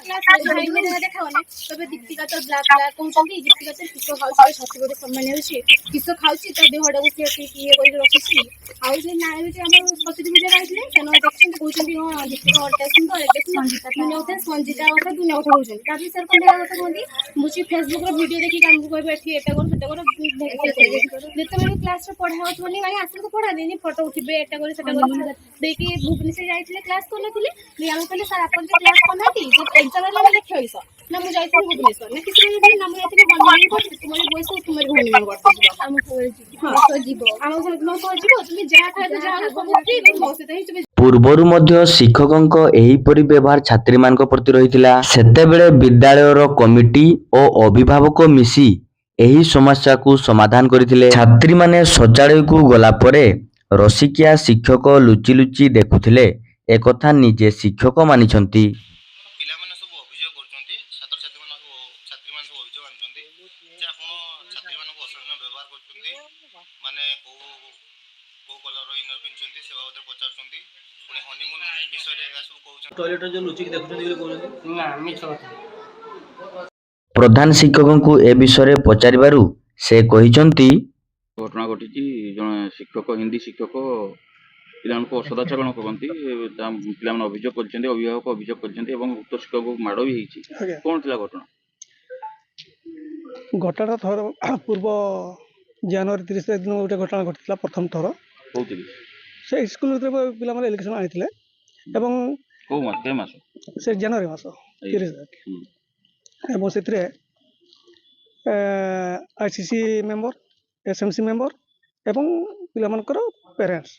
Class ଭାଇମାନେ ଯାହା ଦେଖାଅନା ତବେ ଦୀପ୍ତିକା ତ ବ୍ଲାକ୍ କହୁଛନ୍ତି ଦୀପ୍ତିକା ତ କିସ ଖାଉଛି ଛାତି ଗୋଟେ ସମ୍ମାନ ହେଉଛି କିସ ଖାଉଛି ତା ଦେହଟାକୁ ସିଏ ଇଏ କରିକି ରଖିଛି ଆଉ ସେ ନାଁ ହେଉଛି ଆମର ସରସ୍ୱତୀ ପୂଜା ଯାଇଥିଲେ ସେମାନେ ଦେଖିଛନ୍ତି କହୁଛନ୍ତି ହଁ ଦୀପ୍ତିକା ଅଲଟା ସୁନ୍ଦର ଏବେ ଦୁନିଆ କଥା ସଞ୍ଜିତା କଥା ଦୁନିଆ କଥା କହୁଛନ୍ତି ତାପରେ ସାର୍ କଣ କଥା କୁହନ୍ତି ମୁଁ ସେ ଫେସବୁକ୍ର ଭିଡ଼ିଓ ଦେଖିକି ଆମକୁ କହିବ ଏଠି ଏଟା କର ସେଟା କର ଯେତେବେଳେ କ୍ଲାସ୍ରେ ପଢ଼ା ହେଉଥିବନି ମାନେ ଆସିଲେ ତ ପଢ଼ାନ୍ତିନି ଫଟୋ ଉଠିବେ ଏଟା କରି ସେଟା କରି ଦେଇକି ଭୁବନେଶ୍ୱର ଯାଇଥିଲେ କ୍ଲାସ୍ କରୁନଥିଲେ ଆମକୁ କହିଲେ ସାର୍ ଆପଣ ଯେ କ୍ଲାସ୍ କରୁନାହାନ୍ତି ଏକ୍ଜାମ୍ ହେଲା ଆମେ ଦେଖିବ କିସ ନା ମୁଁ ଯାଇଥିଲି ଭୁବନେଶ୍ୱର ନା କିଛି ନା ମୁଁ ଯାଇଥିଲି ହନିମୁନ୍ କରିଥିଲି ତୁମରି ବୟସ ତୁମରି ହନିମୁନ୍ କରିଥିଲି ଆମ ସହ ଯିବ ଆମ ସହ ଯିବ ତୁମେ ଯାହା ଖାଇବ ଯାହା ସବୁ ଫ୍ରି ମୋ ସହିତ ହିଁ ତୁମେ ପୂର୍ବରୁ ମଧ୍ୟ ଶିକ୍ଷକଙ୍କ ଏହିପରି ବ୍ୟବହାର ଛାତ୍ରୀମାନଙ୍କ ପ୍ରତି ରହିଥିଲା। ସେତେବେଳେ ବିଦ୍ୟାଳୟର କମିଟି ଓ ଅଭିଭାବକ ମିଶି ଏହି ସମସ୍ୟାକୁ ସମାଧାନ କରିଥିଲେ। ଛାତ୍ରୀମାନେ ଶୌଚାଳୟକୁ ଗଲା ପରେ ରସିକିଆ ଶିକ୍ଷକ ଲୁଚି ଲୁଚି ଦେଖୁଥିଲେ ଏକଥା ନିଜେ ଶିକ୍ଷକ ମାନିଛନ୍ତି। ପିଲାମାନେ ସବୁ ଅଭିଯୋଗ କରୁଛନ୍ତି ଛାତ୍ରୀମାନେ ସବୁ ଅଭିଯୋଗ ଆଣୁଛନ୍ତି ଯେ ଆପଣ ଛାତ୍ରୀମାନଙ୍କୁ ଅଶାଳୀନ ବ୍ୟବହାର କରୁଛନ୍ତି ମାନେ କୋଉ କଲର୍ର ଇନର ପିନ୍ଧୁଛନ୍ତି ସେ ବାବଦରେ ପଚାରୁଛନ୍ତି ପୁଣି ହନିମୁନ୍ ବିଷୟରେ ଏହା ସବୁ କହୁଛନ୍ତି ଟଏଲେଟରେ ଯେଉଁ ଲୁଚିକି ଦେଖୁଛନ୍ତି ବୋଲି କହୁଛନ୍ତି ନା ମିଛ କଥା। ପ୍ରଧାନ ଶିକ୍ଷକଙ୍କୁ ଏ ବିଷୟରେ ପଚାରିବାରୁ ସେ କହିଛନ୍ତି ଘଟଣା ଘଟିଛି ଜଣେ ଶିକ୍ଷକ ହିନ୍ଦୀ ଶିକ୍ଷକ ପିଲାମାନଙ୍କୁ ଅସଦାଚରଣ କରନ୍ତି ପିଲାମାନେ ଅଭିଯୋଗ କରିଛନ୍ତି ଅଭିଭାବକ ଅଭିଯୋଗ କରିଛନ୍ତି ଏବଂ ଉକ୍ତ ଶିକ୍ଷକଙ୍କୁ ମାଡ଼ ବି ହେଇଛି କ'ଣ ଥିଲା ଘଟଣା? ଘଟଣା ଥର ପୂର୍ବ ଜାନୁଆରୀ 30 ତାରିଖ ଦିନ ଗୋଟେ ଘଟଣା ଘଟିଥିଲା ପ୍ରଥମ ଥର କହୁଥିଲି ସେ ସ୍କୁଲ ଭିତରେ ପିଲାମାନେ ଇଲେକ୍ସନ୍ ଆଣିଥିଲେ ଏବଂ ମାସ ସେ ଜାନୁଆରୀ ମାସ 30 ତାରିଖ ଏବଂ ସେଥିରେ ICC ମେମ୍ବର SMC ମେମ୍ବର ଏବଂ ପିଲାମାନଙ୍କର ପ୍ୟାରେଣ୍ଟସ୍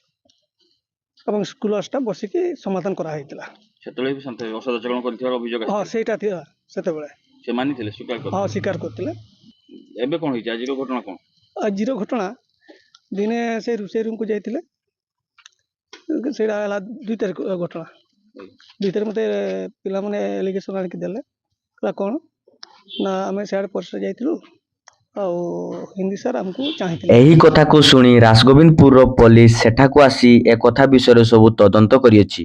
ଏବଂ ସ୍କୁଲ ଷ୍ଟାଫ୍ ବସିକି ସମାଧାନ କରାହେଇଥିଲା। ସେତେବେଳେ ବି ଅସଦାଚରଣ କରିଥିବାର ଅଭିଯୋଗ ହଁ ସେଇଟା ଥିଲା ସେତେବେଳେ ସେ ମାନିଥିଲେ ସ୍ୱୀକାର କରିଥିଲେ। ଏବେ କ'ଣ ହେଇଛି ଆଜିର ଘଟଣା କ'ଣ? ଆଜିର ଘଟଣା ଦିନେ ସେ ରୋଷେଇ ରୁମ୍କୁ ଯାଇଥିଲେ ସେଇଟା ହେଲା 2 ତାରିଖ ଘଟଣା 2 ତାରିଖ ମୋତେ ପିଲାମାନେ ଏଲିଗେସନ୍ ଆଣିକି ଦେଲେ କହିଲା କ'ଣ ନା ଆମେ ସିଆଡ଼େ ପରିସର ଯାଇଥିଲୁ ଆଉ ହିନ୍ଦୀ ସାର୍ ଆମକୁ ଚାହିଁଥିଲେ। ଏହି କଥାକୁ ଶୁଣି ରାସଗୋବିନ୍ଦପୁରର ପୋଲିସ ସେଠାକୁ ଆସି ଏକଥା ବିଷୟରେ ସବୁ ତଦନ୍ତ କରିଅଛି।